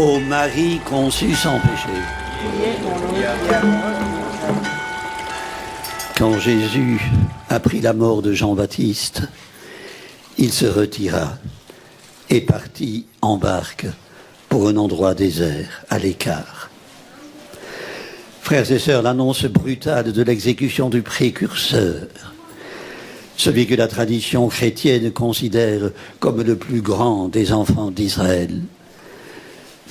Ô Marie conçue sans péché. Quand Jésus apprit la mort de Jean-Baptiste, il se retira et partit en barque pour un endroit désert, à l'écart. Frères et sœurs, l'annonce brutale de l'exécution du précurseur, celui que la tradition chrétienne considère comme le plus grand des enfants d'Israël,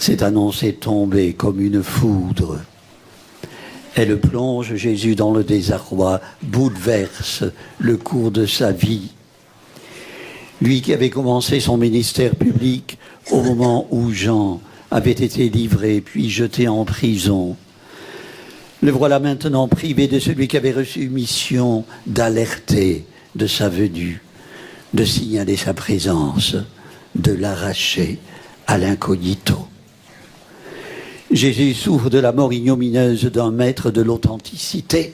cette annonce est tombée comme une foudre. Elle plonge Jésus dans le désarroi, bouleverse le cours de sa vie. Lui qui avait commencé son ministère public au moment où Jean avait été livré puis jeté en prison, le voilà maintenant privé de celui qui avait reçu mission d'alerter de sa venue, de signaler sa présence, de l'arracher à l'incognito. Jésus souffre de la mort ignominieuse d'un maître de l'authenticité.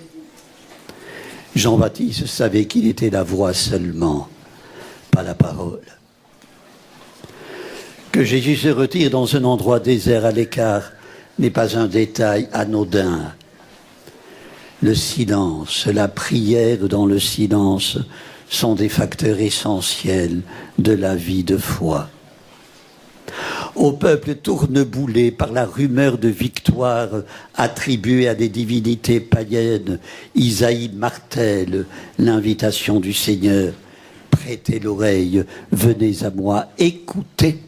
Jean-Baptiste savait qu'il était la voix seulement, pas la parole. Que Jésus se retire dans un endroit désert à l'écart n'est pas un détail anodin. Le silence, la prière dans le silence sont des facteurs essentiels de la vie de foi. Au peuple tourneboulé par la rumeur de victoire attribuée à des divinités païennes, Isaïe martèle l'invitation du Seigneur. Prêtez l'oreille, venez à moi, écoutez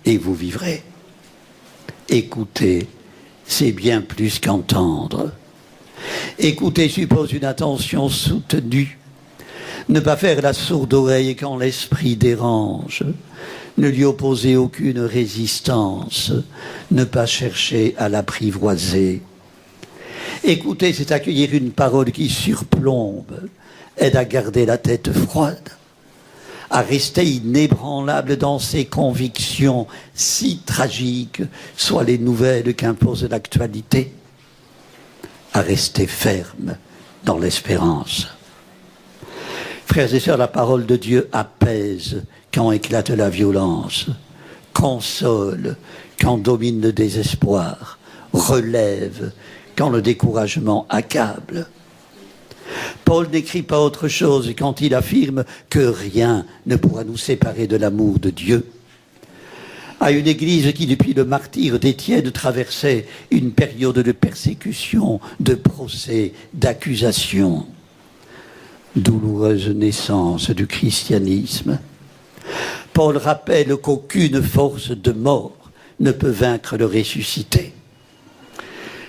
et vous vivrez. Écouter, c'est bien plus qu'entendre. Écouter suppose une attention soutenue. Ne pas faire la sourde oreille quand l'esprit dérange. Ne lui opposer aucune résistance. Ne pas chercher à l'apprivoiser. Écouter, c'est accueillir une parole qui surplombe, aide à garder la tête froide, à rester inébranlable dans ses convictions, si tragiques soient les nouvelles qu'impose l'actualité, à rester ferme dans l'espérance. Frères et sœurs, la parole de Dieu apaise quand éclate la violence, console quand domine le désespoir, relève quand le découragement accable. Paul n'écrit pas autre chose quand il affirme que rien ne pourra nous séparer de l'amour de Dieu. À une église qui, depuis le martyre d'Étienne, traversait une période de persécution, de procès, d'accusation. Douloureuse naissance du christianisme. Paul rappelle qu'aucune force de mort ne peut vaincre le ressuscité.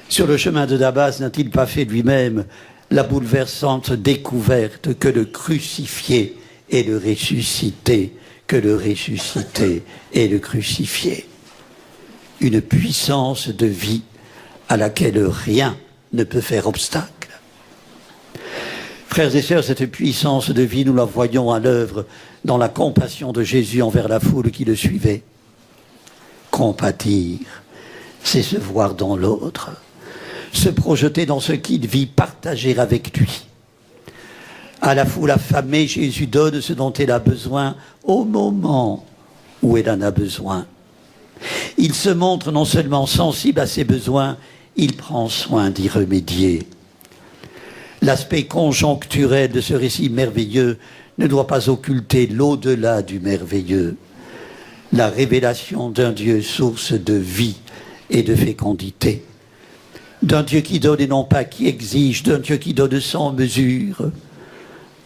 Sur le chemin de Damas, n'a-t-il pas fait lui-même la bouleversante découverte que le crucifié est le ressuscité, que le ressuscité est le crucifié. Une puissance de vie à laquelle rien ne peut faire obstacle. Frères et sœurs, cette puissance de vie, nous la voyons à l'œuvre dans la compassion de Jésus envers la foule qui le suivait. Compatir, c'est se voir dans l'autre, se projeter dans ce qu'il vit, partager avec lui. À la foule affamée, Jésus donne ce dont elle a besoin au moment où elle en a besoin. Il se montre non seulement sensible à ses besoins, il prend soin d'y remédier. L'aspect conjoncturel de ce récit merveilleux ne doit pas occulter l'au-delà du merveilleux. La révélation d'un Dieu source de vie et de fécondité. D'un Dieu qui donne et non pas qui exige, d'un Dieu qui donne sans mesure.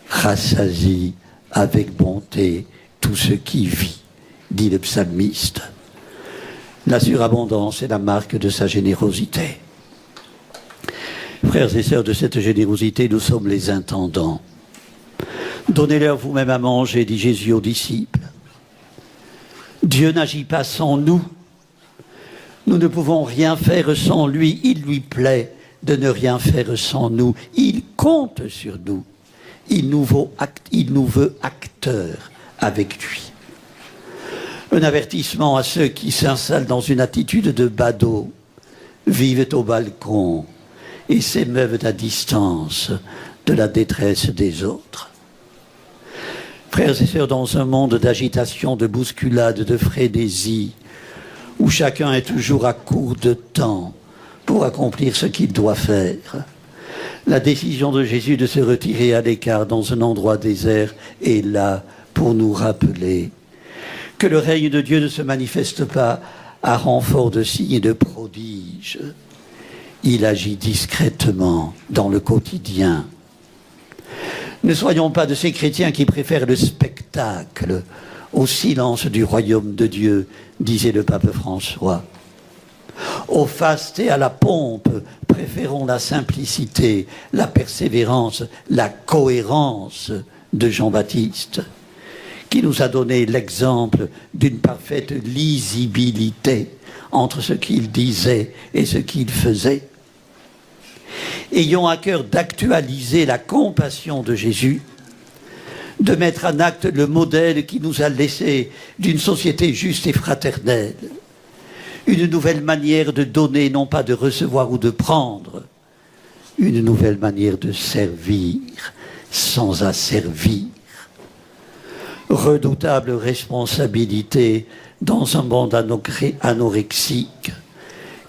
Rassasie avec bonté tout ce qui vit, dit le psalmiste. La surabondance est la marque de sa générosité. Frères et sœurs, de cette générosité, nous sommes les intendants. Donnez-leur vous-même à manger, dit Jésus aux disciples. Dieu n'agit pas sans nous. Nous ne pouvons rien faire sans lui. Il lui plaît de ne rien faire sans nous. Il compte sur nous. Il nous veut acteurs avec lui. Un avertissement à ceux qui s'installent dans une attitude de badaud, vivent au balcon et s'émeuvent à distance de la détresse des autres. Frères et sœurs, dans un monde d'agitation, de bousculade, de frénésie, où chacun est toujours à court de temps pour accomplir ce qu'il doit faire. La décision de Jésus de se retirer à l'écart dans un endroit désert est là pour nous rappeler que le règne de Dieu ne se manifeste pas à renfort de signes et de prodiges. Il agit discrètement dans le quotidien. Ne soyons pas de ces chrétiens qui préfèrent le spectacle au silence du royaume de Dieu, disait le pape François. Au faste et à la pompe, préférons la simplicité, la persévérance, la cohérence de Jean-Baptiste, qui nous a donné l'exemple d'une parfaite lisibilité entre ce qu'il disait et ce qu'il faisait. Ayons à cœur d'actualiser la compassion de Jésus, de mettre en acte le modèle qui nous a laissé d'une société juste et fraternelle, une nouvelle manière de donner, non pas de recevoir ou de prendre, une nouvelle manière de servir sans asservir. Redoutable responsabilité dans un monde anorexique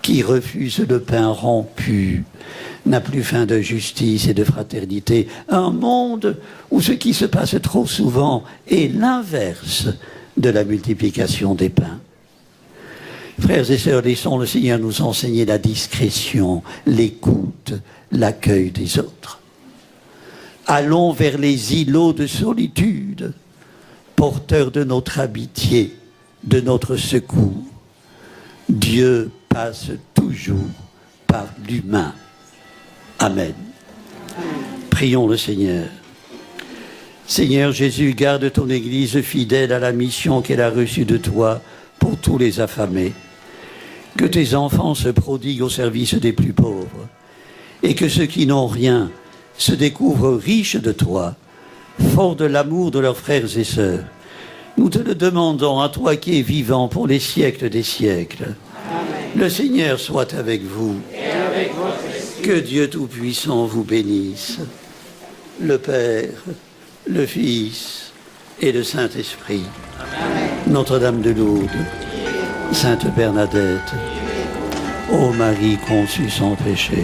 qui refuse le pain rompu, n'a plus faim de justice et de fraternité. Un monde où ce qui se passe trop souvent est l'inverse de la multiplication des pains. Frères et sœurs, laissons le Seigneur nous enseigner la discrétion, l'écoute, l'accueil des autres. Allons vers les îlots de solitude, porteurs de notre amitié, de notre secours. Dieu passe toujours par l'humain. Amen. Prions le Seigneur. Seigneur Jésus, garde ton Église fidèle à la mission qu'elle a reçue de toi pour tous les affamés. Que tes enfants se prodiguent au service des plus pauvres et que ceux qui n'ont rien se découvrent riches de toi, forts de l'amour de leurs frères et sœurs. Nous te le demandons à toi qui es vivant pour les siècles des siècles. Amen. Le Seigneur soit avec vous. Et avec votre esprit. Que Dieu Tout-Puissant vous bénisse, le Père, le Fils et le Saint-Esprit. Amen. Notre-Dame de Lourdes, Sainte Bernadette, ô Marie conçue sans péché,